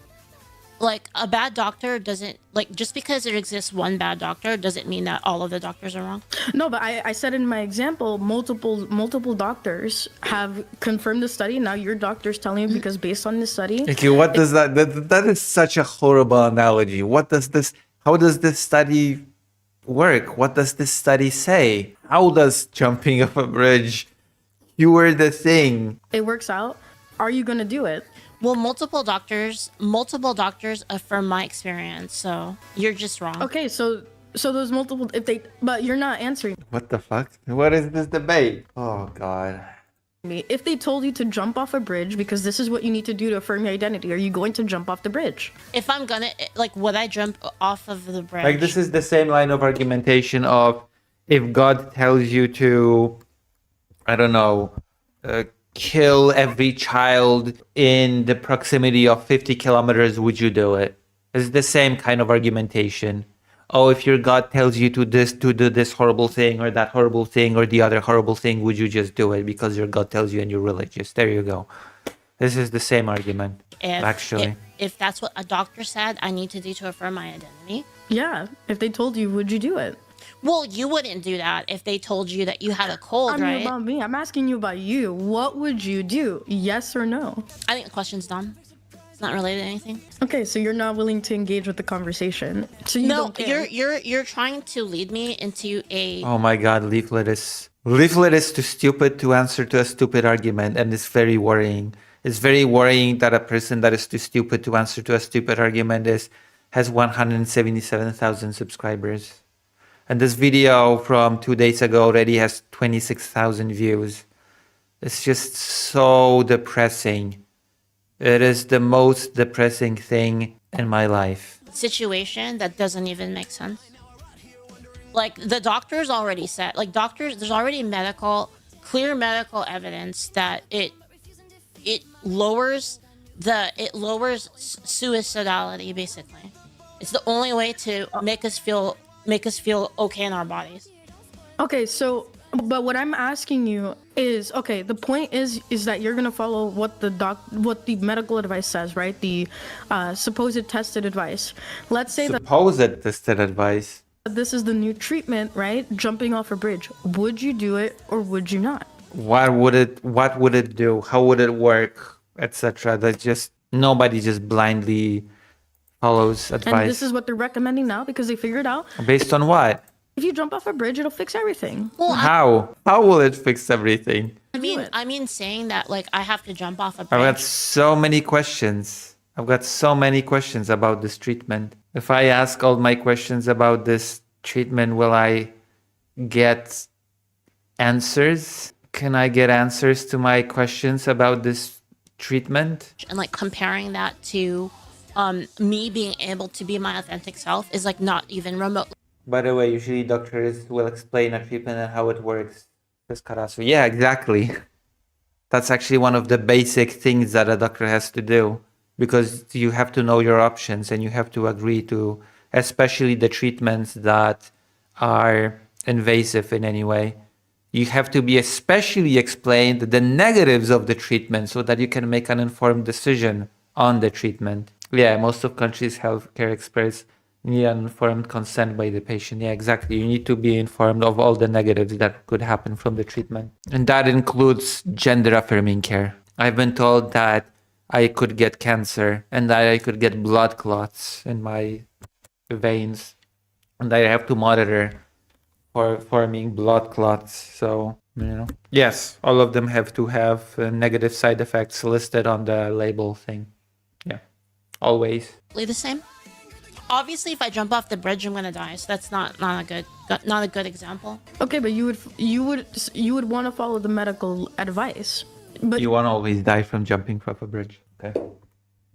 Like, a bad doctor doesn't, like, just because there exists one bad doctor doesn't mean that all of the doctors are wrong. No, but I said in my example, multiple doctors have confirmed the study. Now your doctor's telling you because based on the study. Okay, what does that is such a horrible analogy. How does this study work? What does this study say? How does jumping off a bridge cure the thing? It works out. Are you going to do it? Well, multiple doctors affirm my experience, so you're just wrong. Okay, so those multiple, but you're not answering What the fuck? What is this debate? Oh God. me. If they told you to jump off a bridge because this is what you need to do to affirm your identity, are you going to jump off the bridge? If I'm gonna, like, would I jump off of the bridge? Like, this is the same line of argumentation of if God tells you to, I don't know, kill every child in the proximity of 50 kilometers, would you do it? It's the same kind of argumentation. Oh, if your God tells you to do this horrible thing or that horrible thing or the other horrible thing, would you just do it because your God tells you and you're religious? There you go. This is the same argument, actually. If that's what a doctor said I need to do to affirm my identity. Yeah. If they told you, would you do it? Well, you wouldn't do that if they told you that you had a cold, I mean, right? about me. I'm asking you about you. What would you do? Yes or no? I think the question's dumb. It's not related to anything. Okay, so you're not willing to engage with the conversation. So you don't care. you're trying to lead me into a Oh my God, Leaflet is too stupid to answer to a stupid argument, and it's very worrying. It's very worrying that a person that is too stupid to answer to a stupid argument has 177,000 subscribers. And this video from 2 days ago already has 26,000 views. It's just so depressing. It is the most depressing thing in my life. situation that doesn't even make sense. Like, the doctors already said, like, there's already clear medical evidence that it lowers suicidality, basically. It's the only way to make us feel okay in our bodies. Okay, so But what I'm asking you is, okay, the point is that you're gonna follow what the medical advice says, right? The supposed tested advice. Let's say that Supposed tested advice. this is the new treatment, right? Jumping off a bridge. Would you do it or would you not? What would it do? How would it work? Etc. That just nobody just blindly follows advice. And this is what they're recommending now because they figured out Based on what? if you jump off a bridge, it'll fix everything. Well, How? How will it fix everything? I mean, saying that like I have to jump off a I've got bridge. so many questions. I've got so many questions about this treatment. If I ask all my questions about this treatment, will I get answers? Can I get answers to my questions about this treatment? And like comparing that to me being able to be my authentic self is like not even remotely By the way, usually doctors will explain a treatment and how it works. Yeah, exactly. That's actually one of the basic things that a doctor has to do, because you have to know your options and you have to agree to, especially the treatments that are invasive in any way. You have to be especially explained the negatives of the treatment so that you can make an informed decision on the treatment. Yeah, most of countries' healthcare experts need an informed consent by the patient. Yeah, exactly. You need to be informed of all the negatives that could happen from the treatment. And that includes gender affirming care. I've been told that I could get cancer and that I could get blood clots in my veins and that I have to monitor for forming blood clots. So, yes, all of them have to have negative side effects listed on the label thing. Yeah, always. the same. Obviously, if I jump off the bridge, I'm gonna die. So that's not a good example. Okay, but you would want to follow the medical advice. But You won't always die from jumping from a bridge. Okay.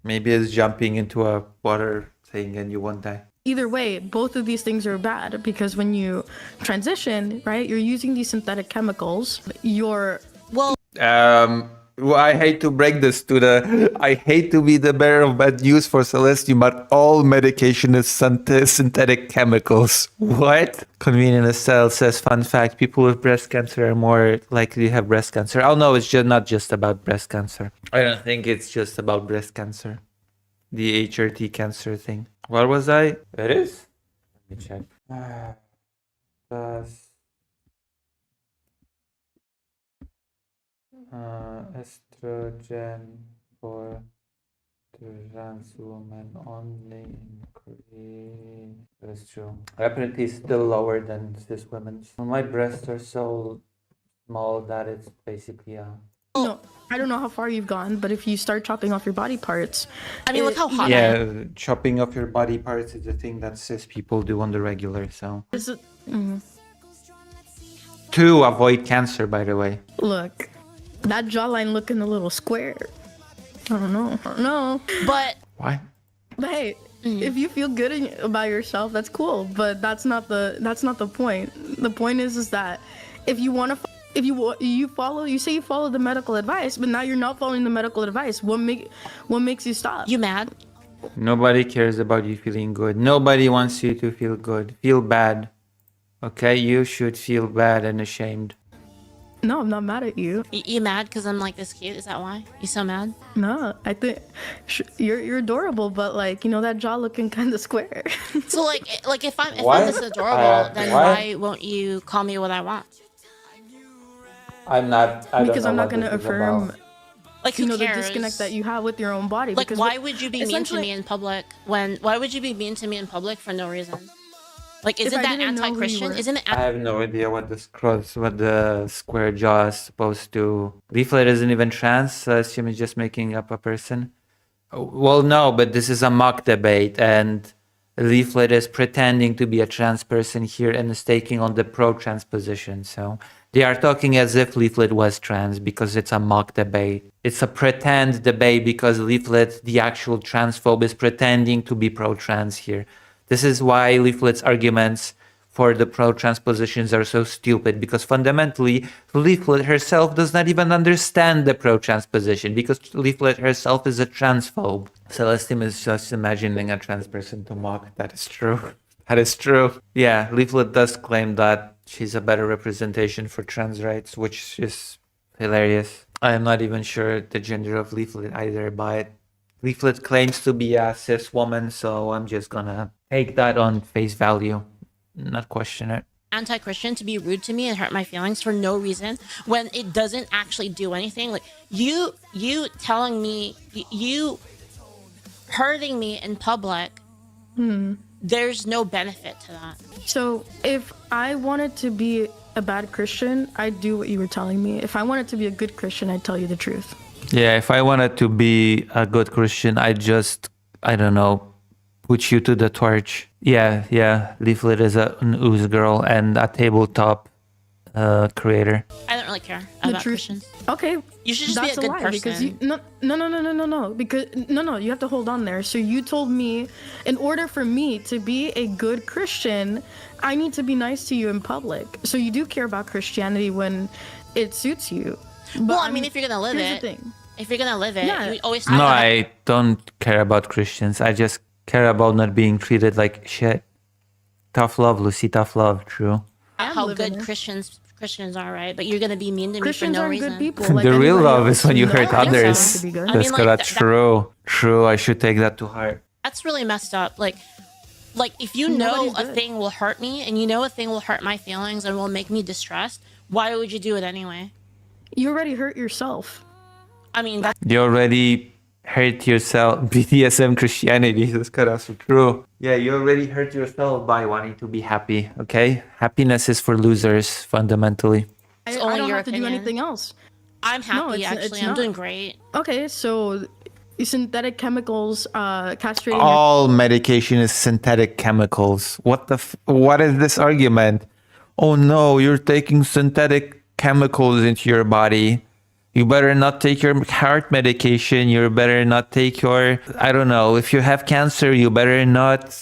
Maybe it's jumping into a water thing and you won't die. either way, both of these things are bad because when you transition, right, you're using these synthetic chemicals. Well, I hate to break this I hate to be the bearer of bad news for Celestium, but all medication is synthetic chemicals. What? Convenient Cell says, fun fact, people with breast cancer are more likely to have breast cancer. Oh no, it's just not just about breast cancer. I don't think it's just about breast cancer. The HRT cancer thing. What was I? It is? Let me check. Estrogen for trans women only increase. That's true. Apparently, it's still lower than cis women's. My breasts are so small that it's basically No, I don't know how far you've gone, but if you start chopping off your body parts, I mean, look how hot. yeah, chopping off your body parts is a thing that cis people do on the regular. So to avoid cancer, by the way. Look, that jawline looking a little square. I don't know. But Why? But hey, if you feel good about yourself, that's cool. But that's not the point. The point is that if you want to, you say you follow the medical advice, but now you're not following the medical advice. What makes you stop? you mad? Nobody cares about you feeling good. Nobody wants you to feel good. Feel bad. Okay, you should feel bad and ashamed. No, I'm not mad at you. You mad because I'm like this cute? Is that why you so mad? No, I think you're adorable, but like that jaw looking kind of square. So like if I'm Why? this adorable, then Why? why won't you call me what I want? I'm not. Because I'm not gonna affirm. Like who the cares? disconnect that you have with your own body. Like because why would you be mean to essentially- me in public why would you be mean to me in public for no reason? Like If isn't I that didn't know who you anti-Christian? were- Isn't it I have no idea what the square jaw is supposed to. Leaflet isn't even trans. So I assume it's just making up a person. Well, no, but this is a mock debate, and Leaflet is pretending to be a trans person here and is taking on the pro-trans position. So they are talking as if Leaflet was trans because it's a mock debate. It's a pretend debate because Leaflet, the actual transphobe, is pretending to be pro-trans here. This is why Leaflet's arguments for the pro-trans positions are so stupid, because fundamentally, Leaflet herself does not even understand the pro-trans position, because Leaflet herself is a transphobe. Celestine is just imagining a trans person to mock. That is true. That is true. Yeah, Leaflet does claim that she's a better representation for trans rights, which is hilarious. I am not even sure the gender of Leaflet either, but Leaflet claims to be a cis woman, so I'm just gonna take that on face value, not question it. Anti-Christian to be rude to me and hurt my feelings for no reason when it doesn't actually do anything. Like you telling me, you hurting me in public, there's no benefit to that. So if I wanted to be a bad Christian, I'd do what you were telling me. If I wanted to be a good Christian, I'd tell you the truth. Yeah, if I wanted to be a good Christian, I don't know, put you to the torch. Yeah. Leaflet is an ooze girl and a tabletop creator. I don't really care about Christians. Okay, You should just that's be a good lie, person. because you no because you have to hold on there. So you told me in order for me to be a good Christian, I need to be nice to you in public. So you do care about Christianity when it suits you. But Well, I mean, if you're gonna live here's it, the thing. if you're gonna live it, Yeah. you always No, I don't care about Christians. I just care about not being treated like shit. Tough love, Lucy, tough love, true. I'm how living good it. Christians are, right? But you're gonna be mean to me Christians for no aren't reason. good people. Like The real anybody love else. is when you No, hurt I don't think others. so to be good. I That's mean, good. like, That's that- true. I should take that to heart. That's really messed up. Like if you Nobody's know a good. thing will hurt me and you know a thing will hurt my feelings and will make me distressed, why would you do it anyway? You already hurt yourself. I mean, that's You already hurt yourself. BDSM Christianity, that's kind of so true. Yeah, you already hurt yourself by wanting to be happy, okay? Happiness is for losers, fundamentally. I only don't your have to do opinion. anything else. I'm happy it's actually. I'm not. doing great. Okay, so synthetic chemicals castrating All medication is synthetic chemicals. What is this argument? Oh no, you're taking synthetic chemicals into your body. You better not take your heart medication. You better not take your, I don't know, if you have cancer, you better not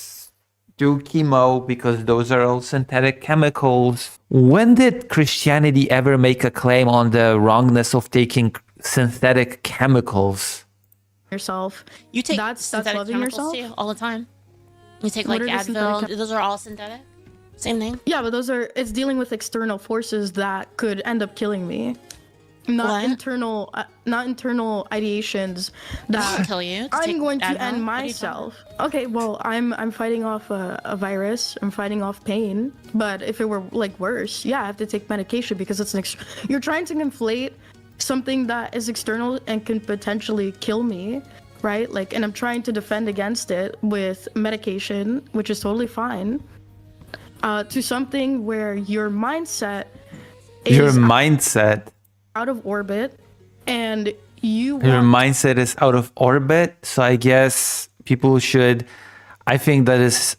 do chemo because those are all synthetic chemicals. When did Christianity ever make a claim on the wrongness of taking synthetic chemicals? yourself. You take That's synthetic loving chemicals yourself? too all the time. You take What like are the synthetic Advil. Those are all synthetic. Same thing. Yeah, but it's dealing with external forces that could end up killing me. Not What? internal ideations I'll that kill you. I'm going to Advil? end What are you talking myself. Okay, well, I'm fighting off a virus. I'm fighting off pain. But if it were like worse, yeah, I have to take medication because it's you're trying to conflate something that is external and can potentially kill me, right? Like, and I'm trying to defend against it with medication, which is totally fine. To something where your mindset Your is mindset. out of orbit, and you Your want mindset is out of orbit. So I guess people should. I think this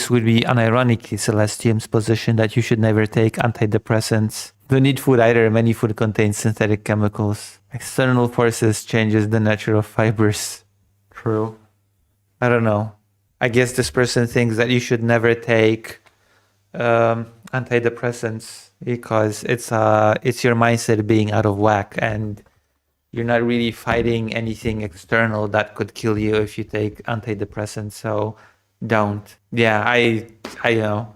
would be unironically Celestium's position that you should never take antidepressants. Don't need food either. Many food contains synthetic chemicals. External forces changes the nature of fibers. True. I don't know. I guess this person thinks that you should never take antidepressants because it's your mindset being out of whack and you're not really fighting anything external that could kill you if you take antidepressants. So don't. Yeah, I know.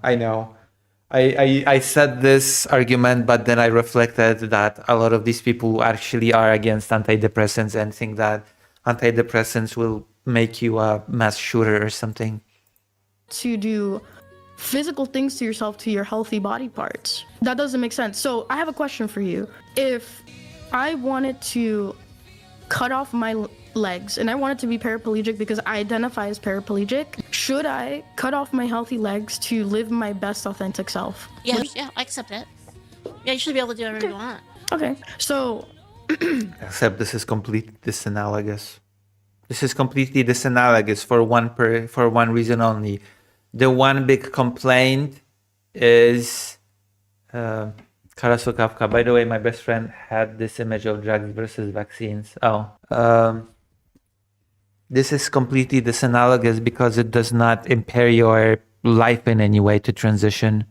I said this argument, but then I reflected that a lot of these people actually are against antidepressants and think that antidepressants will make you a mass shooter or something. to do physical things to yourself, to your healthy body parts. That doesn't make sense. So I have a question for you. If I wanted to cut off my legs and I wanted to be paraplegic because I identify as paraplegic, should I cut off my healthy legs to live my best authentic self? Yeah, I accept it. Yeah, you should be able to do whatever you want. Okay, so Except this is completely disanalogous. This is completely disanalogous for one reason only. The one big complaint is Karasokavka. By the way, my best friend had this image of drugs versus vaccines. This is completely disanalogous because it does not impair your life in any way to transition.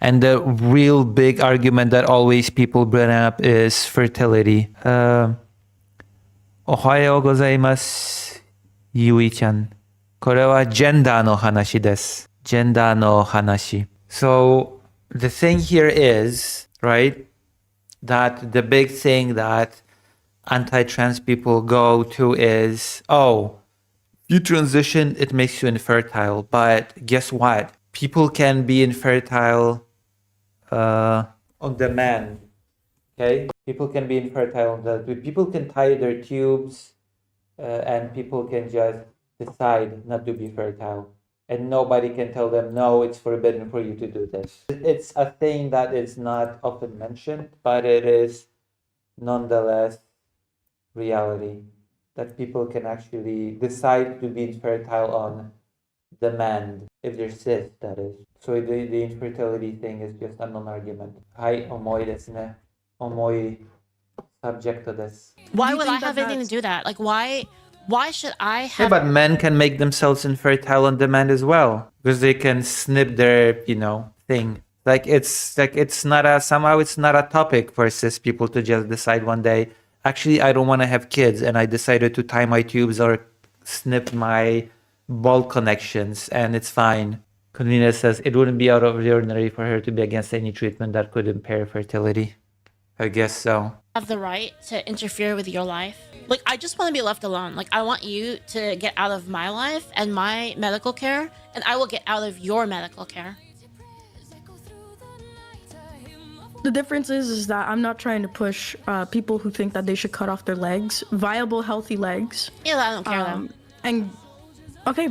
And the real big argument that always people bring up is fertility. Ohayou gozaimasu, Yui-chan. これはジェンダーの話です。ジェンダーの話。So the thing here is, right, that the big thing that anti-trans people go to is, oh, you transition, it makes you infertile. But guess what? People can be infertile on demand. Okay? People can be infertile on the people can tie their tubes and people can just decide not to be fertile. And nobody can tell them, no, it's forbidden for you to do this. It's a thing that is not often mentioned, but it is nonetheless reality that people can actually decide to be infertile on demand if they're cis, that is. So the infertility thing is just a non-argument. はい、重いですね。重い subject to this. Why you would I think that have anything to do that? Like, why should I Yeah, have? but men can make themselves infertile on demand as well because they can snip their, thing. Like it's not a somehow it's not a topic for cis people to just decide one day. Actually, I don't want to have kids, and I decided to tie my tubes or snip my ball connections, and it's fine. Convena says it wouldn't be out of the ordinary for her to be against any treatment that could impair fertility. I guess so. Have the right to interfere with your life. Like, I just want to be left alone. Like, I want you to get out of my life and my medical care, and I will get out of your medical care. The difference is that I'm not trying to push people who think that they should cut off their legs, viable, healthy legs. Yeah, I don't care though. And okay,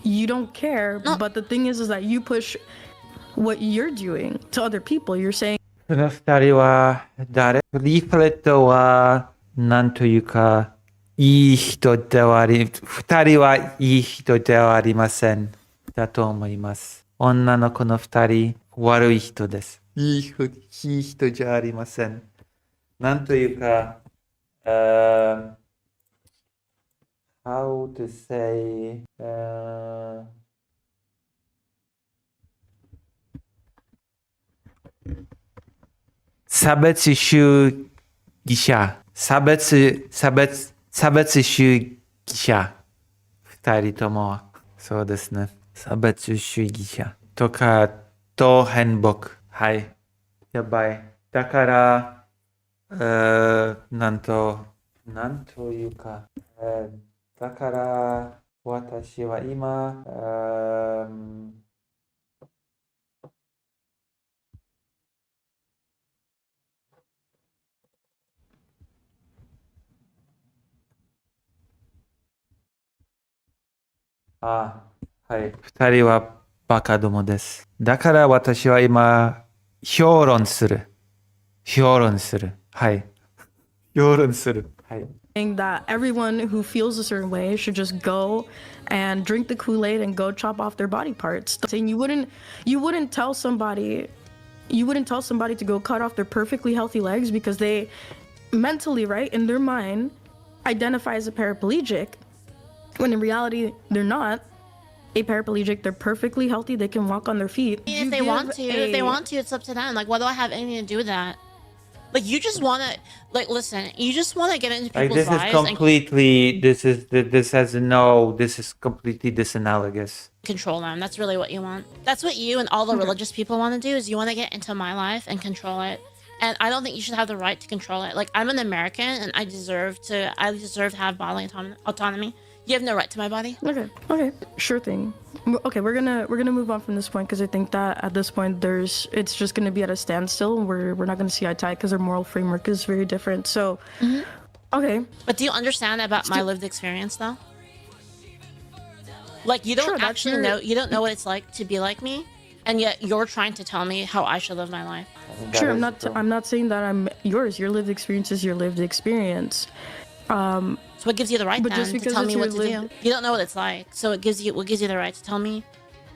you don't care, No. but the thing is that you push what you're doing to other people. You're saying この二人は誰？リーフレットはなんというかいい人では二人はいい人ではありませんだと思います。女の子の二人悪い人です。いい人じゃありません。なんというか、how to say, 差別主義者、差別主義者、二人とも、そうですね。差別主義者とか、と変木。はい。やばい。だから、なんというか、だから、私は今、はい。二人はバカどもです。だから私は今、評論する。はい。評論する。はい。that everyone who feels a certain way should just go and drink the Kool-Aid and go chop off their body parts. Saying you wouldn't tell somebody to go cut off their perfectly healthy legs because they mentally, right, in their mind, identify as a paraplegic, when in reality they're not a paraplegic. They're perfectly healthy. They can walk on their feet. If they want to, it's up to them. Like, why do I have anything to do with that? Like, you just want to, like, listen, you just want to get into people's Like, lives this is completely disanalogous. control them. That's really what you want. That's what you and all the religious people want to do, is you want to get into my life and control it. And I don't think you should have the right to control it. Like, I'm an American and I deserve to have bodily autonomy. You have no right to my body. Okay, sure thing. Okay, we're gonna move on from this point because I think that at this point it's just gonna be at a standstill. We're not gonna see eye to eye because our moral framework is very different. So, okay. But do you understand about my lived experience though? Like, you don't actually know. You don't know what it's like to be like me, and yet you're trying to tell me how I should live my life. Sure, I'm not saying that I'm yours. Your lived experience is your lived experience. So what gives you the right But then just to because tell it's me your what to do? You don't know what it's like, so what gives you the right to tell me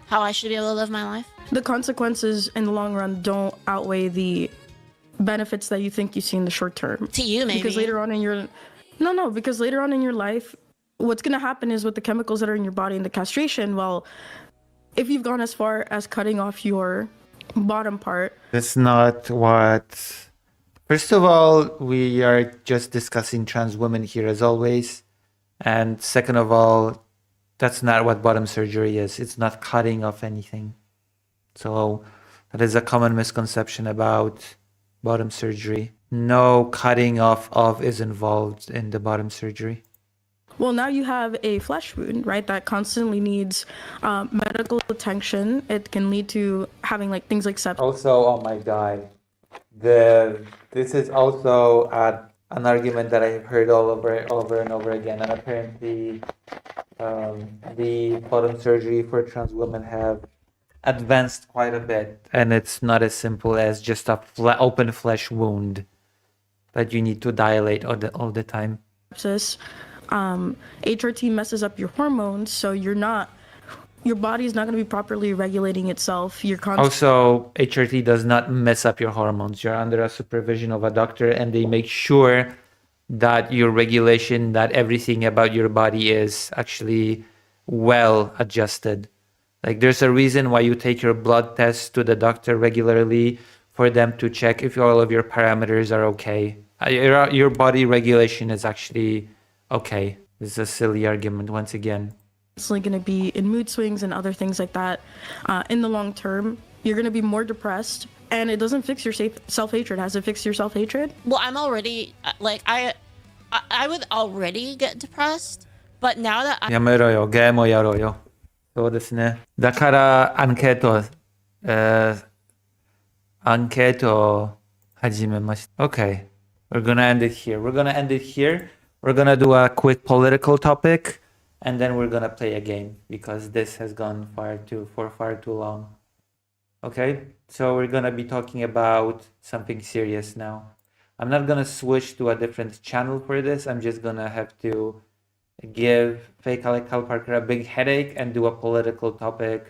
how I should be able to live my life? The consequences in the long run don't outweigh the benefits that you think you see in the short term. To you, maybe. Because later on in your because later on in your life, what's gonna happen is with the chemicals that are in your body and the castration. Well, if you've gone as far as cutting off your bottom part, That's not what. First of all, we are just discussing trans women here as always. And second of all, That's not what bottom surgery is. It's not cutting off anything. So that is a common misconception about bottom surgery. No cutting off of is involved in the bottom surgery. Well, now you have a flesh wound, right? That constantly needs medical attention. It can lead to having like things like sepsis. Also, oh my God, this is also an argument that I've heard all over and over again. And apparently, the bottom surgery for trans women have advanced quite a bit, and it's not as simple as just a open flesh wound that you need to dilate all the time. HRT messes up your hormones, so your body is not going to be properly regulating itself. Also, HRT does not mess up your hormones. You're under a supervision of a doctor, and they make sure that your regulation, that everything about your body is actually well adjusted. Like, there's a reason why you take your blood tests to the doctor regularly, for them to check if all of your parameters are okay. Your body regulation is actually okay. This is a silly argument once again. It's going to be in mood swings and other things like that. In the long term, you're going to be more depressed, and it doesn't fix your self-hatred. Has it fixed your self-hatred? Well, I'm already like I would already get depressed, but now that I やめろよ、ゲームをやろうよ。そうですね。だからアンケートを始めました。Okay, we're gonna end it here. We're gonna do a quick political topic, and then we're gonna play a game because this has gone far too long. Okay, so we're gonna be talking about something serious now. I'm not gonna switch to a different channel for this. I'm just gonna have to give fake Alec Cal Parker a big headache and do a political topic